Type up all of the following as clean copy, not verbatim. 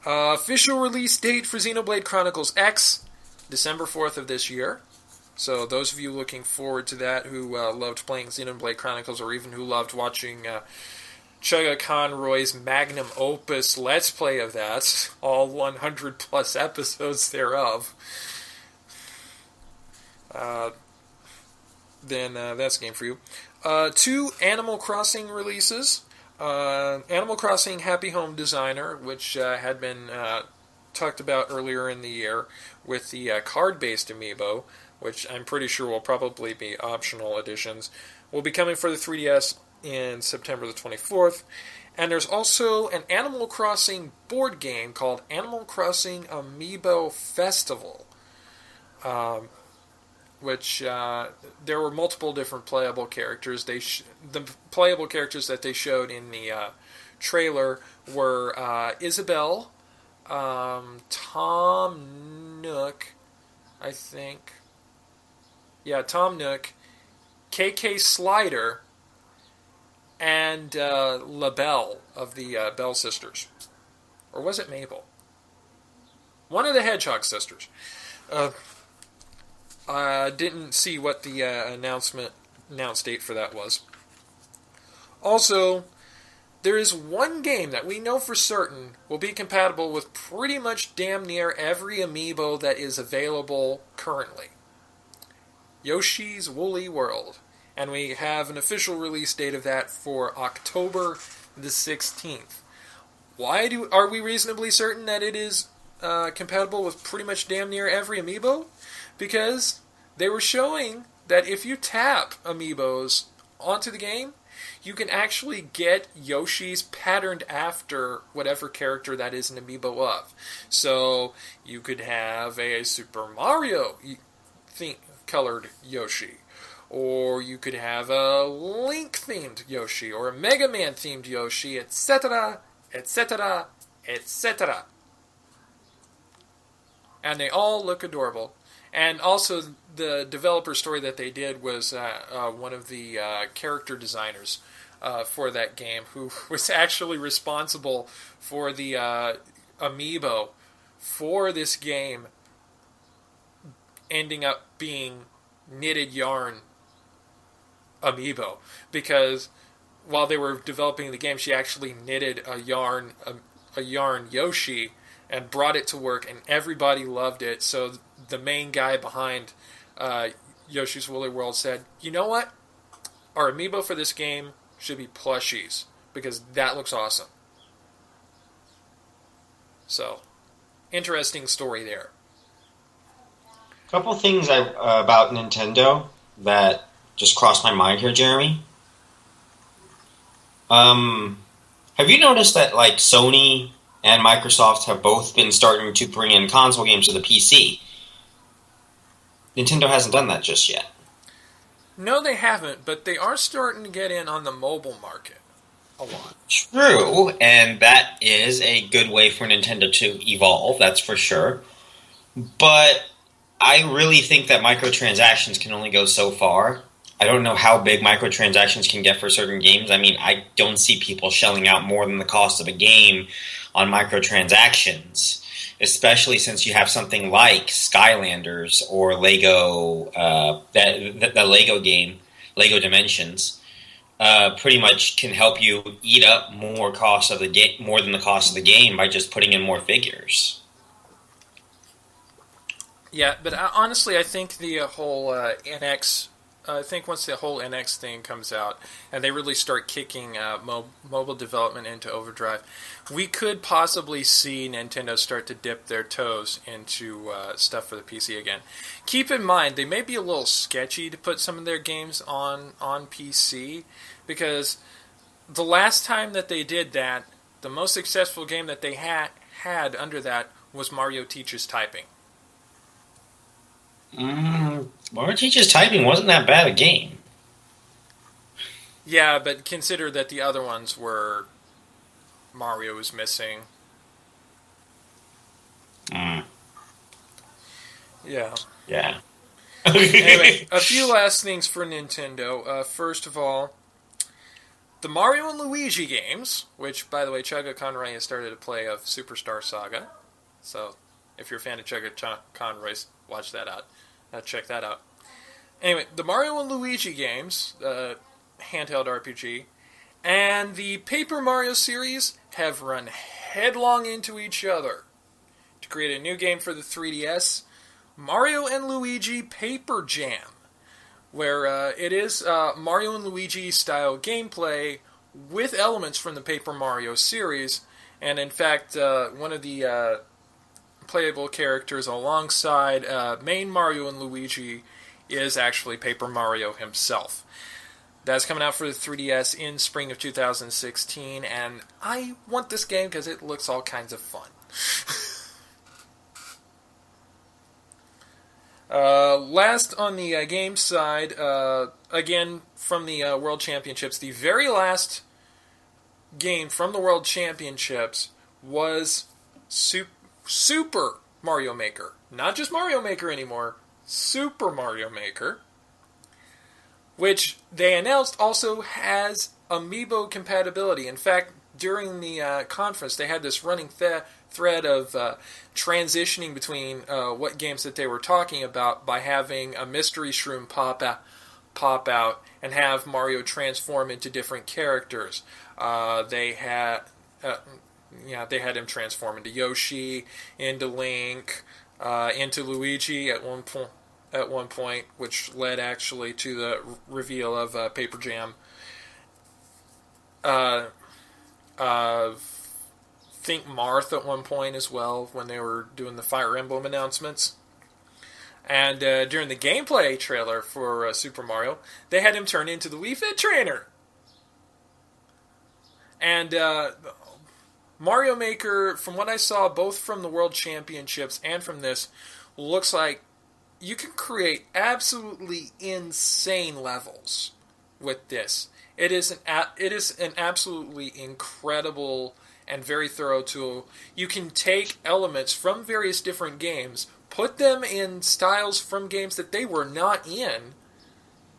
Official release date for Xenoblade Chronicles X, December 4th of this year. So those of you looking forward to that who loved playing Xenoblade Chronicles or even who loved watching Chugga Conroy's magnum opus Let's Play of that, all 100 plus episodes thereof, then that's a game for you. Two Animal Crossing releases. Animal Crossing Happy Home Designer, which had been talked about earlier in the year with the card-based amiibo, which I'm pretty sure will probably be optional editions, will be coming for the 3DS in September the 24th. And there's also an Animal Crossing board game called Animal Crossing Amiibo Festival, which there were multiple different playable characters. The playable characters that they showed in the trailer were Isabelle, Tom Nook, I think. Yeah, Tom Nook, KK Slider, and LaBelle of the Bell Sisters. Or was it Mabel? One of the Hedgehog sisters. I didn't see what the announce date for that was. Also, there is one game that we know for certain will be compatible with pretty much damn near every amiibo that is available currently. Yoshi's Woolly World. And we have an official release date of that for October the 16th. Are we reasonably certain that it is compatible with pretty much damn near every amiibo? Because they were showing that if you tap amiibos onto the game, you can actually get Yoshi's patterned after whatever character that is an amiibo of. So you could have a Super Mario colored Yoshi, or you could have a Link-themed Yoshi, or a Mega Man-themed Yoshi, etc., etc., etc. And they all look adorable. And also, the developer story that they did was one of the character designers for that game, who was actually responsible for the amiibo for this game ending up being knitted yarn amiibo, because while they were developing the game, she actually knitted a yarn Yoshi and brought it to work, and everybody loved it. So the main guy behind Yoshi's Woolly World said, "You know what? Our amiibo for this game should be plushies, because that looks awesome." So, interesting story there. Couple things about Nintendo that just crossed my mind here, Jeremy. Have you noticed that like Sony and Microsoft have both been starting to bring in console games to the PC? Nintendo hasn't done that just yet. No, they haven't, but they are starting to get in on the mobile market a lot. True, and that is a good way for Nintendo to evolve, that's for sure. But I really think that microtransactions can only go so far. I don't know how big microtransactions can get for certain games. I mean, I don't see people shelling out more than the cost of a game on microtransactions, especially since you have something like Skylanders or Lego, the Lego game, Lego Dimensions, pretty much can help you eat up more cost of the game, more than the cost of the game, by just putting in more figures. Yeah, but honestly, I think the whole NX. I think once the whole NX thing comes out and they really start kicking mobile development into overdrive, we could possibly see Nintendo start to dip their toes into stuff for the PC again. Keep in mind, they may be a little sketchy to put some of their games on PC, because the last time that they did that, the most successful game that they had under that was Mario Teaches Typing. Mario Teaches Typing wasn't that bad a game. Yeah, but consider that the other ones were Mario was missing. Yeah. Yeah. Anyway, a few last things for Nintendo. First of all, the Mario and Luigi games, which, by the way, Chugga Conroy has started a play of Superstar Saga. So, if you're a fan of Chugga Conroy, watch that out. Check that out. Anyway, the Mario and Luigi games, handheld RPG, and the Paper Mario series have run headlong into each other to create a new game for the 3DS, Mario and Luigi Paper Jam, where it is Mario and Luigi style gameplay with elements from the Paper Mario series, and in fact, one of the playable characters alongside main Mario and Luigi is actually Paper Mario himself. That's coming out for the 3DS in spring of 2016, and I want this game because it looks all kinds of fun. Last on the game side, again from the World Championships, the very last game from the World Championships was Super Mario Maker. Not just Mario Maker anymore, Super Mario Maker, which they announced also has amiibo compatibility. In fact, during the conference, they had this running thread of transitioning between what games that they were talking about by having a mystery shroom pop out and have Mario transform into different characters. They had him transform into Yoshi, into Link, into Luigi at one point, which led actually to the reveal of Paper Jam. Think Marth at one point as well when they were doing the Fire Emblem announcements. And during the gameplay trailer for Super Mario, they had him turn into the Wii Fit Trainer. And Mario Maker, from what I saw, both from the World Championships and from this, looks like you can create absolutely insane levels with this. It is an absolutely incredible and very thorough tool. You can take elements from various different games, put them in styles from games that they were not in,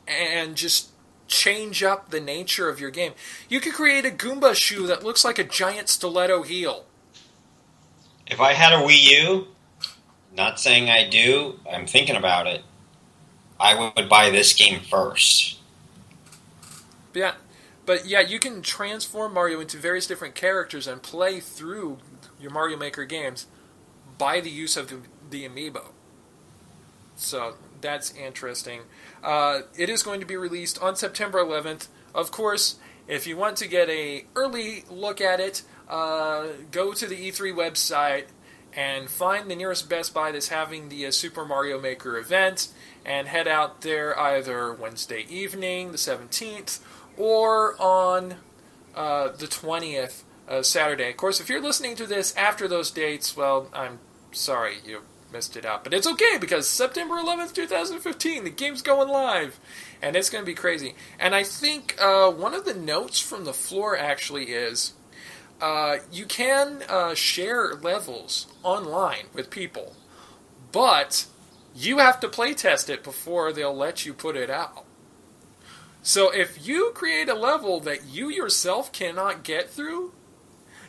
and just change up the nature of your game. You could create a Goomba shoe that looks like a giant stiletto heel. If I had a Wii U, not saying I do, I'm thinking about it, I would buy this game first. But you can transform Mario into various different characters and play through your Mario Maker games by the use of the amiibo. So that's interesting. It is going to be released on September 11th. Of course, if you want to get an early look at it, go to the E3 website and find the nearest Best Buy that's having the Super Mario Maker event, and head out there either Wednesday evening, the 17th, or on the 20th, Saturday. Of course, if you're listening to this after those dates, well, I'm sorry you missed it out. But it's okay, because September 11th, 2015, the game's going live. And it's going to be crazy. And I think one of the notes from the floor actually is you can share levels online with people, but you have to playtest it before they'll let you put it out. So if you create a level that you yourself cannot get through,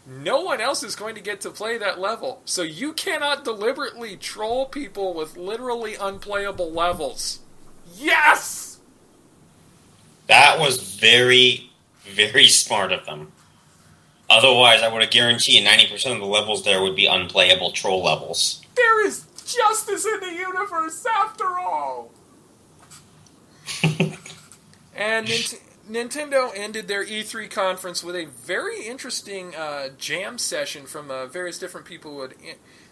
no one else is going to get to play that level. So you cannot deliberately troll people with literally unplayable levels. Yes! That was very, very smart of them. Otherwise, I would have guaranteed 90% of the levels there would be unplayable troll levels. There is justice in the universe after all! And Nintendo ended their E3 conference with a very interesting jam session from various different people who had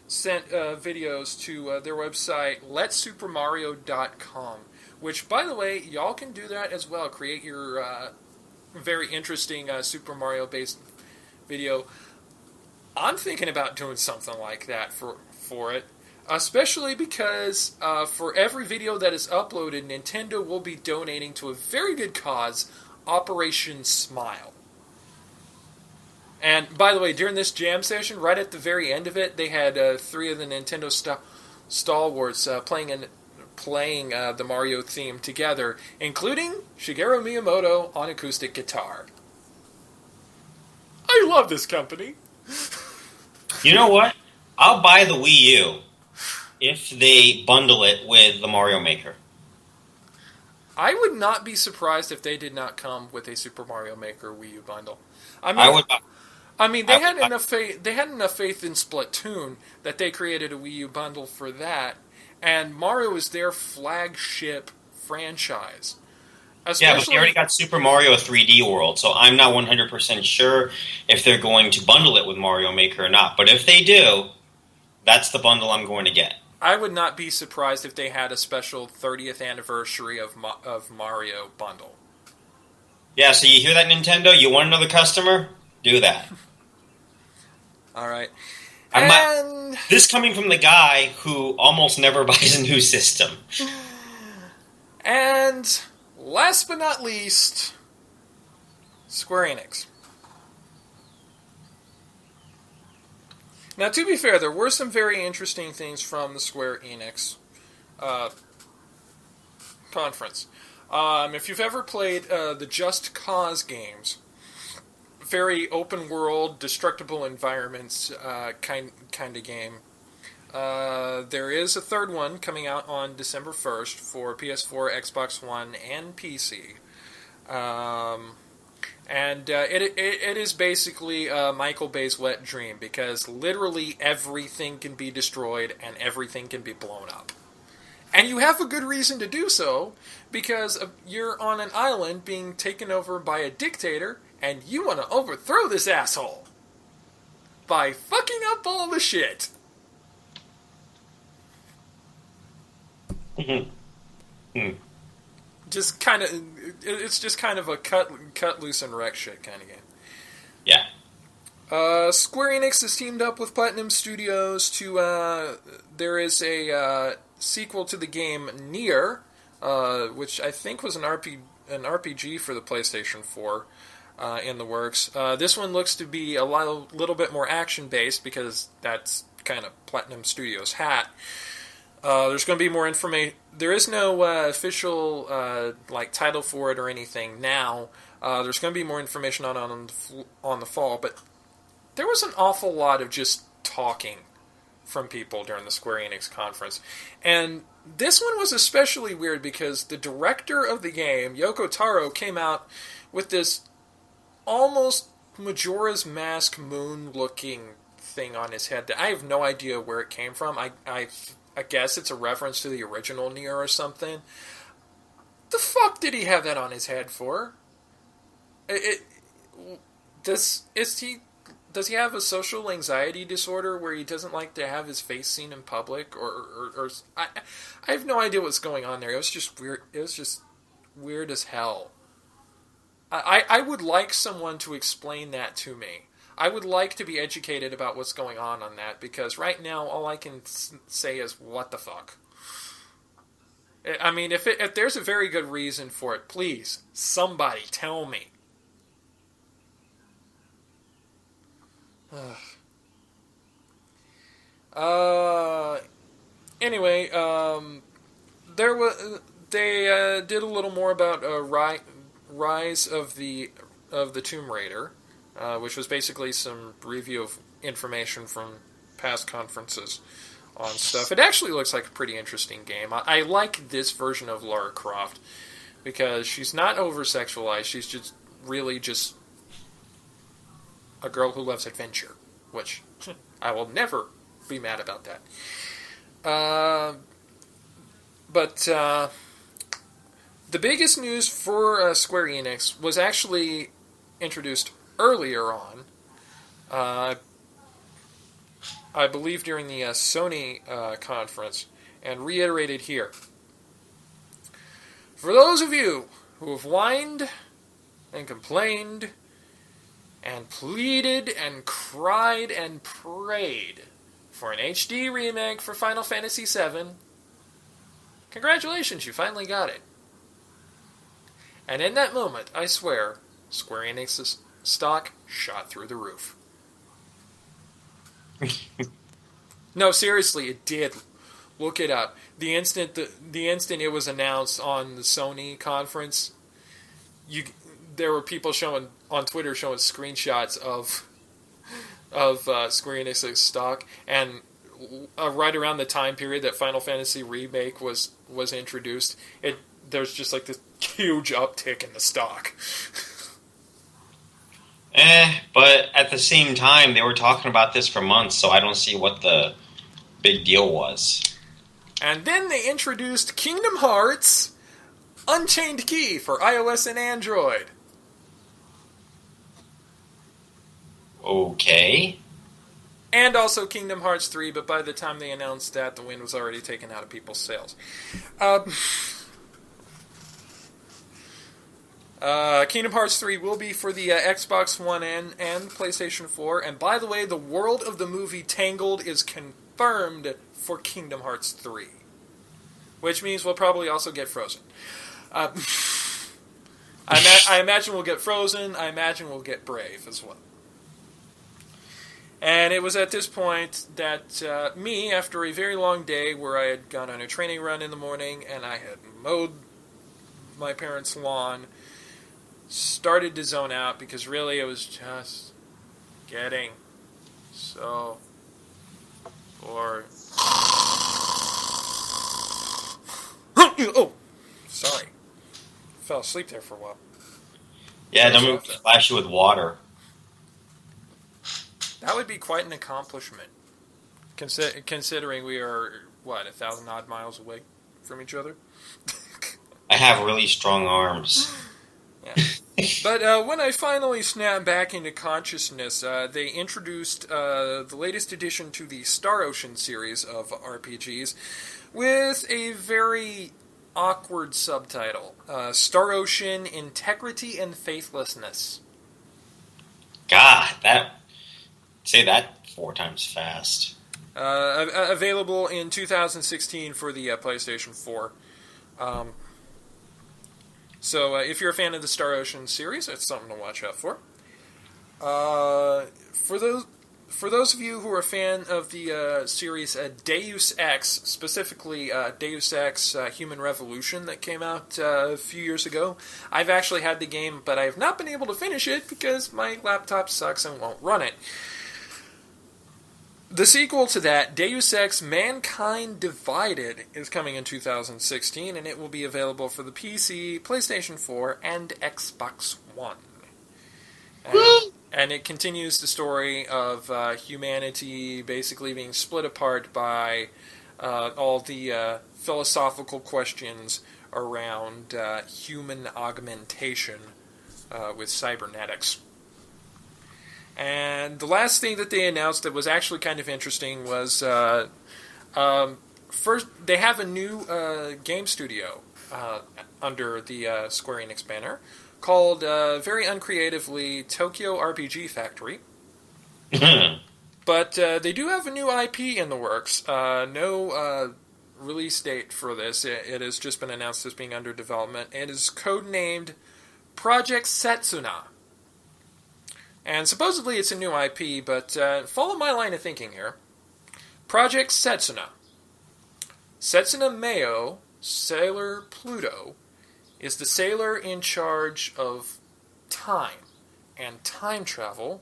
sent videos to their website, letsupermario.com, which, by the way, y'all can do that as well. Create your very interesting Super Mario-based video. I'm thinking about doing something like that for it. Especially because for every video that is uploaded, Nintendo will be donating to a very good cause, Operation Smile. And by the way, during this jam session, right at the very end of it, they had three of the Nintendo stalwarts playing the Mario theme together, including Shigeru Miyamoto on acoustic guitar. I love this company. You know what? I'll buy the Wii U if they bundle it with the Mario Maker. I would not be surprised if they did not come with a Super Mario Maker Wii U bundle. I I mean, would. they I had would. enough faith. They had enough faith in Splatoon that they created a Wii U bundle for that, and Mario is their flagship franchise. Yeah, but they already Especially, got Super Mario 3D World, so I'm not 100% sure if they're going to bundle it with Mario Maker or not. But if they do, that's the bundle I'm going to get. I would not be surprised if they had a special 30th anniversary of Mario bundle. Yeah, so you hear that, Nintendo? You want another customer? Do that. All right, I'm not, and this coming from the guy who almost never buys a new system. and last but not least, Square Enix. Now, to be fair, there were some very interesting things from the Square Enix uh, conference. If you've ever played the Just Cause games, very open world, destructible environments kind of game. There is a third one coming out on December 1st for PS4, Xbox One, and PC. And it is basically Michael Bay's wet dream because literally everything can be destroyed and everything can be blown up. And you have a good reason to do so because you're on an island being taken over by a dictator and you want to overthrow this asshole by fucking up all the shit. Just kind of, it's just kind of a cut loose and wreck shit kind of game. Yeah. Square Enix has teamed up with Platinum Studios to. There is a sequel to the game Nier, which I think was an RPG for the PlayStation 4 in the works. This one looks to be a little bit more action based because that's kind of Platinum Studios' hat. There's going to be more information. There is no official title for it or anything now. There's going to be more information on the fall, but there was an awful lot of just talking from people during the Square Enix conference. And this one was especially weird because the director of the game, Yoko Taro, came out with this almost Majora's Mask moon-looking thing on his head that I have no idea where it came from. I guess it's a reference to the original Nier or something. The fuck did he have that on his head for? Does he have a social anxiety disorder where he doesn't like to have his face seen in public, or I have no idea what's going on there. It was just weird. It was just weird as hell. I would like someone to explain that to me. I would like to be educated about what's going on that because right now all I can say is what the fuck. I mean, if there's a very good reason for it, please somebody tell me. Anyway, they did a little more about Rise of the Tomb Raider, which was basically some review of information from past conferences on stuff. It actually looks like a pretty interesting game. I like this version of Lara Croft because she's not over-sexualized. She's just really just a girl who loves adventure, which I will never be mad about that. But the biggest news for Square Enix was actually introduced earlier on, I believe during the Sony conference, and reiterated here. For those of you who have whined and complained and pleaded and cried and prayed for an HD remake for Final Fantasy VII, congratulations, you finally got it. And in that moment, I swear, Square Enix's stock shot through the roof. No, seriously, it did. Look it up. The instant it was announced on the Sony conference, there were people showing on Twitter showing screenshots of Square Enix's stock, and right around the time period that Final Fantasy Remake was introduced, there's just like this huge uptick in the stock. But at the same time, they were talking about this for months, so I don't see what the big deal was. And then they introduced Kingdom Hearts Unchained Key for iOS and Android. Okay. And also Kingdom Hearts 3, but by the time they announced that, the wind was already taken out of people's sails. Kingdom Hearts 3 will be for the Xbox One and PlayStation 4. And by the way, the world of the movie Tangled is confirmed for Kingdom Hearts 3. Which means we'll probably also get Frozen. I imagine we'll get Frozen. I imagine we'll get Brave as well. And it was at this point that me, after a very long day where I had gone on a training run in the morning and I had mowed my parents' lawn, started to zone out because really it was just getting so bored. Oh, sorry. Fell asleep there for a while. Yeah, don't move to splash you with water. That would be quite an accomplishment, considering we are, 1,000 odd miles away from each other? I have really strong arms. Yeah. But when I finally snapped back into consciousness, they introduced the latest addition to the Star Ocean series of RPGs with a very awkward subtitle. Star Ocean Integrity and Faithlessness. God, say that 4 times fast. Available in 2016 for the PlayStation 4. So if you're a fan of the Star Ocean series, that's something to watch out for. For those of you who are a fan of the series Deus Ex, specifically Deus Ex Human Revolution that came out a few years ago, I've actually had the game, but I have not been able to finish it because my laptop sucks and won't run it. The sequel to that, Deus Ex Mankind Divided, is coming in 2016, and it will be available for the PC, PlayStation 4, and Xbox One. And it continues the story of humanity basically being split apart by all the philosophical questions around human augmentation with cybernetics. And the last thing that they announced that was actually kind of interesting was first they have a new game studio under the Square Enix banner called very uncreatively Tokyo RPG Factory. But they do have a new IP in the works. No release date for this. It has just been announced as being under development. It is codenamed Project Setsuna. And supposedly it's a new IP, but follow my line of thinking here. Project Setsuna. Setsuna Mayo, Sailor Pluto, is the sailor in charge of time and time travel.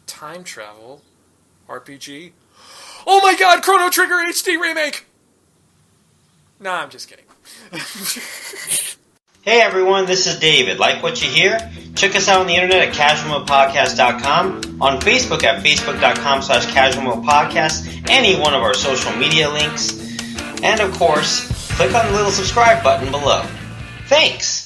Time travel RPG. Oh my god, Chrono Trigger HD remake! Nah, I'm just kidding. Hey everyone, this is David. Like what you hear? Check us out on the internet at casualmodepodcast.com, on Facebook at facebook.com/casualmodepodcast, any one of our social media links, and of course, click on the little subscribe button below. Thanks!